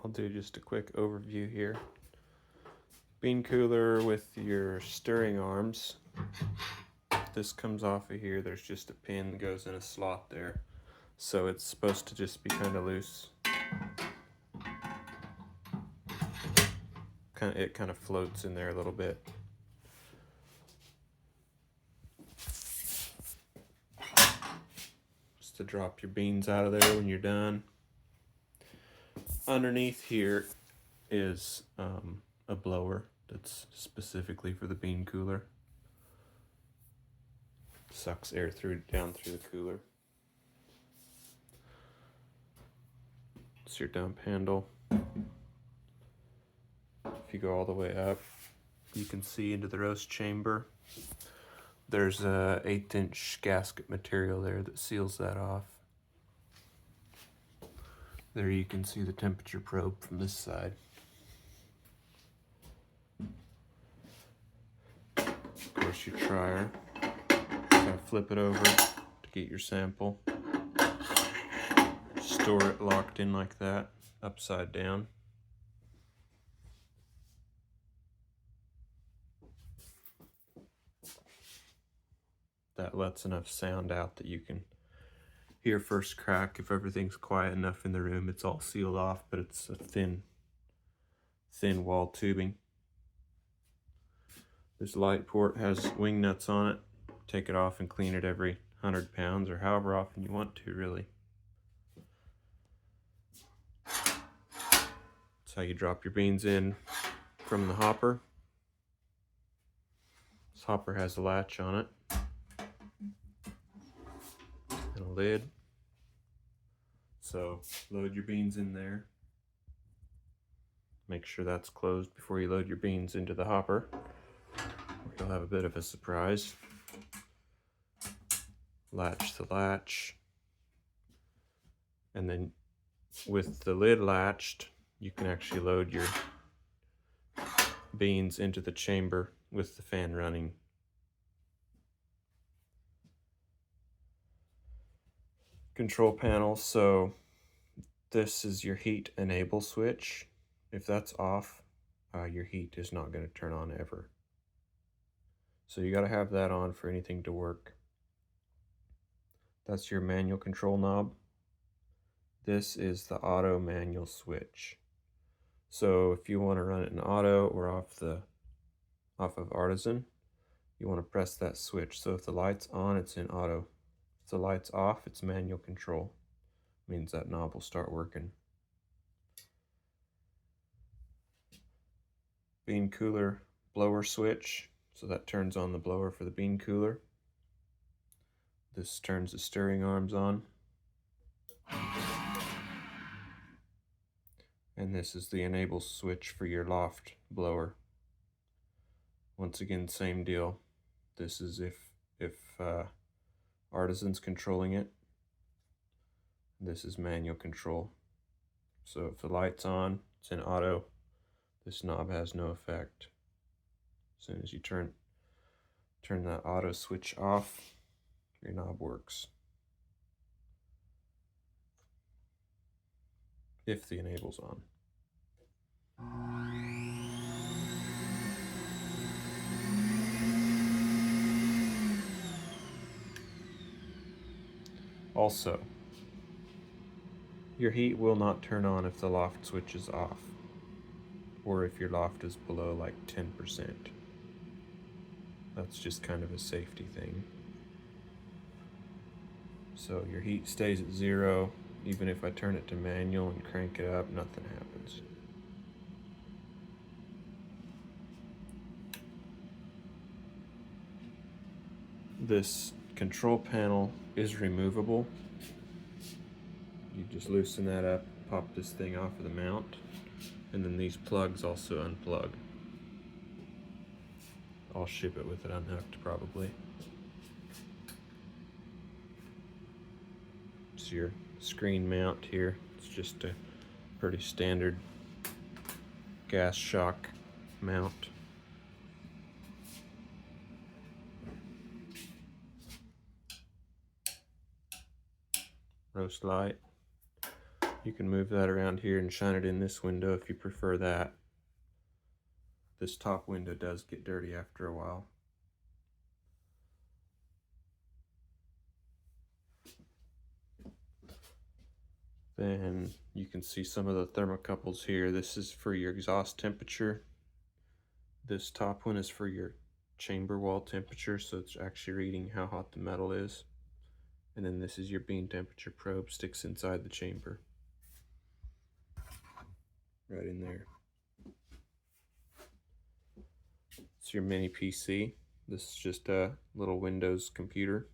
I'll do just a quick overview here. Bean cooler with your stirring arms. This comes off of here. There's just a pin that goes in a slot there. So it's supposed to just be kind of loose. It kind of floats in there a little bit. Just to drop your beans out of there when you're done. Underneath here is a blower that's specifically for the bean cooler. Sucks air down through the cooler. It's your dump handle. If you go all the way up, you can see into the roast chamber. There's a 1/8" gasket material there that seals that off. There you can see the temperature probe from this side. Of course, your trier. Gotta flip it over to get your sample. Store it locked in like that, upside down. That lets enough sound out that you can hear first crack. If everything's quiet enough in the room, it's all sealed off, but it's a thin wall tubing. This light port has wing nuts on it. Take it off and clean it every 100 pounds or however often you want to, really. That's how you drop your beans in from the hopper. This hopper has a latch on it and a lid. So load your beans in there. Make sure that's closed before you load your beans into the hopper, or you'll have a bit of a surprise. Latch the latch, and then with the lid latched, you can actually load your beans into the chamber with the fan running. Control panel, so this is your heat enable switch. If that's off, your heat is not going to turn on ever. So you got to have that on for anything to work. That's your manual control knob. This is the auto manual switch. So if you want to run it in auto or off of artisan, you want to press that switch. So if the light's on, it's in auto. If the light's off, it's manual control. Means that knob will start working. Bean cooler blower switch. So that turns on the blower for the bean cooler. This turns the stirring arms on. And this is the enable switch for your loft blower. Once again, same deal. This is if artisan's controlling it. This is manual control. So if the light's on, it's in auto. This knob has no effect. As soon as you turn that auto switch off, your knob works. If the enable's on. Also, your heat will not turn on if the loft switch is off, or if your loft is below like 10%. That's just kind of a safety thing. So your heat stays at 0. Even if I turn it to manual and crank it up, nothing happens. This control panel is removable. You just loosen that up, pop this thing off of the mount, and then these plugs also unplug. I'll ship it with it unhooked probably. It's your screen mount here. It's just a pretty standard gas shock mount. Roast light. You can move that around here and shine it in this window if you prefer that. This top window does get dirty after a while. Then you can see some of the thermocouples here. This is for your exhaust temperature. This top one is for your chamber wall temperature, so it's actually reading how hot the metal is. And then this is your bean temperature probe, sticks inside the chamber. Right in there. It's your mini PC. This is just a little Windows computer.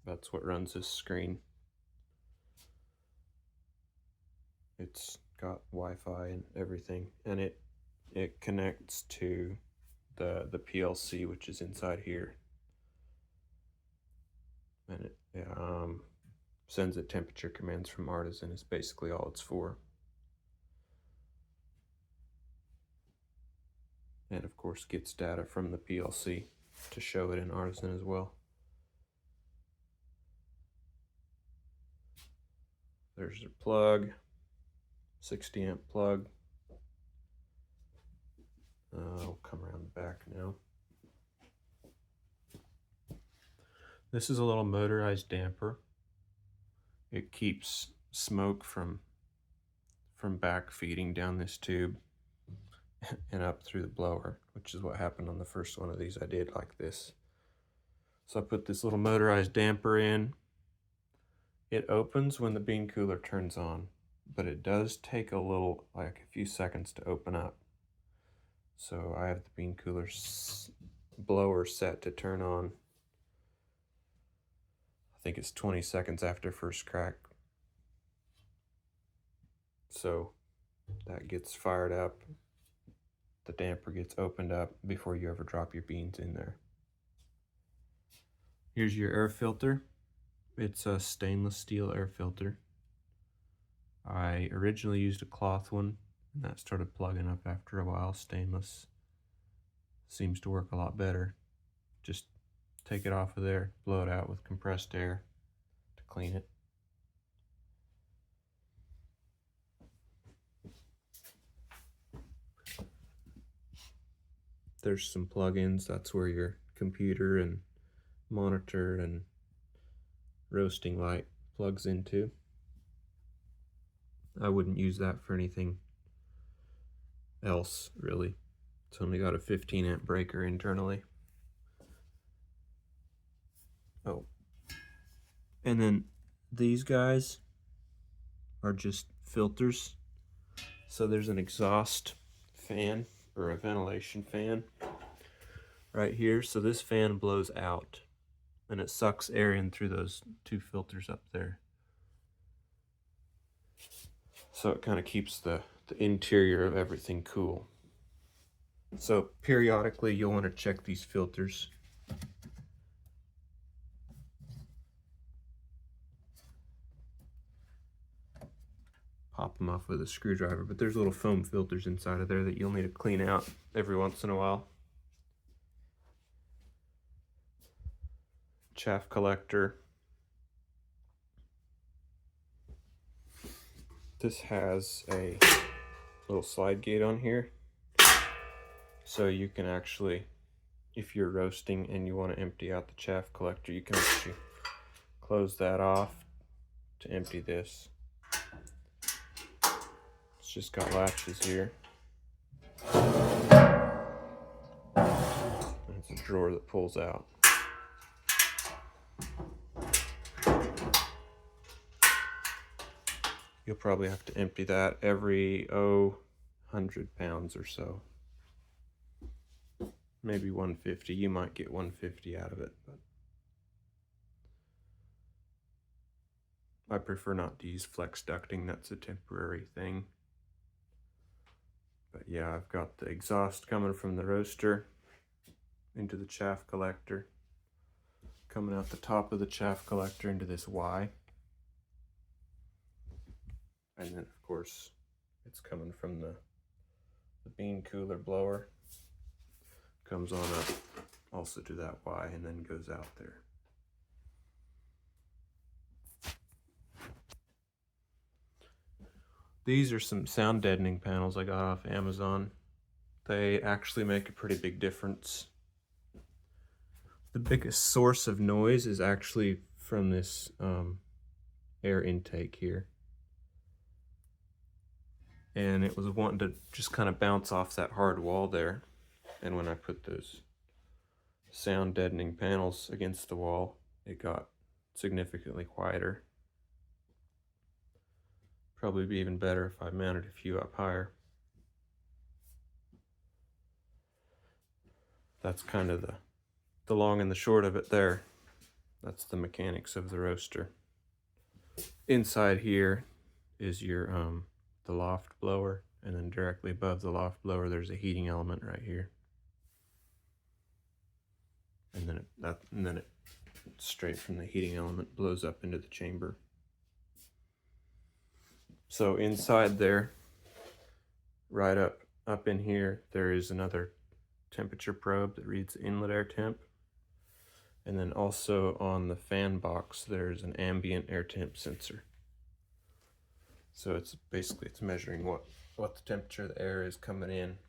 That's what runs this screen. It's got Wi-Fi and everything, and it connects to the PLC, which is inside here, and it sends it temperature commands from Artisan. Is basically all it's for. And of course gets data from the PLC to show it in Artisan as well. There's your plug, 60 amp plug. I'll come around the back now. This is a little motorized damper. It keeps smoke from back feeding down this tube and up through the blower, which is what happened on the first one of these I did like this. So I put this little motorized damper in. It opens when the bean cooler turns on, but it does take a few seconds to open up. So I have the bean cooler blower set to turn on. I think it's 20 seconds after first crack. So that gets fired up. The damper gets opened up before you ever drop your beans in there. Here's your air filter. It's a stainless steel air filter. I originally used a cloth one, and that started plugging up after a while. Stainless seems to work a lot better. Just take it off of there, blow it out with compressed air to clean it. There's some plugins. That's where your computer and monitor and roasting light plugs into. I wouldn't use that for anything else, really. It's only got a 15 amp breaker internally. Oh, and then these guys are just filters. So there's an exhaust fan or a ventilation fan right here. So this fan blows out and it sucks air in through those two filters up there. So it kind of keeps the interior of everything cool. So periodically you'll want to check these filters. Pop them off with a screwdriver, but there's little foam filters inside of there that you'll need to clean out every once in a while. Chaff collector. This has a little slide gate on here, so you can actually, if you're roasting and you want to empty out the chaff collector, you can actually close that off to empty this. It's just got latches here. And it's a drawer that pulls out. You'll probably have to empty that every 100 pounds or so. Maybe 150. You might get 150 out of it, but I prefer not to use flex ducting. That's a temporary thing. But yeah, I've got the exhaust coming from the roaster into the chaff collector, coming out the top of the chaff collector into this Y. And then of course it's coming from the bean cooler blower, comes on up also to that Y and then goes out there. These are some sound deadening panels I got off Amazon. They actually make a pretty big difference. The biggest source of noise is actually from this air intake here. And it was wanting to just kind of bounce off that hard wall there. And when I put those sound deadening panels against the wall, it got significantly quieter. Probably be even better if I mounted a few up higher. That's kind of the long and the short of it there. That's the mechanics of the roaster. Inside here is your the loft blower, and then directly above the loft blower there's a heating element right here. And then it straight from the heating element blows up into the chamber. So inside there, right up in here, there is another temperature probe that reads inlet air temp. And then also on the fan box, there's an ambient air temp sensor. So it's basically measuring what the temperature of the air is coming in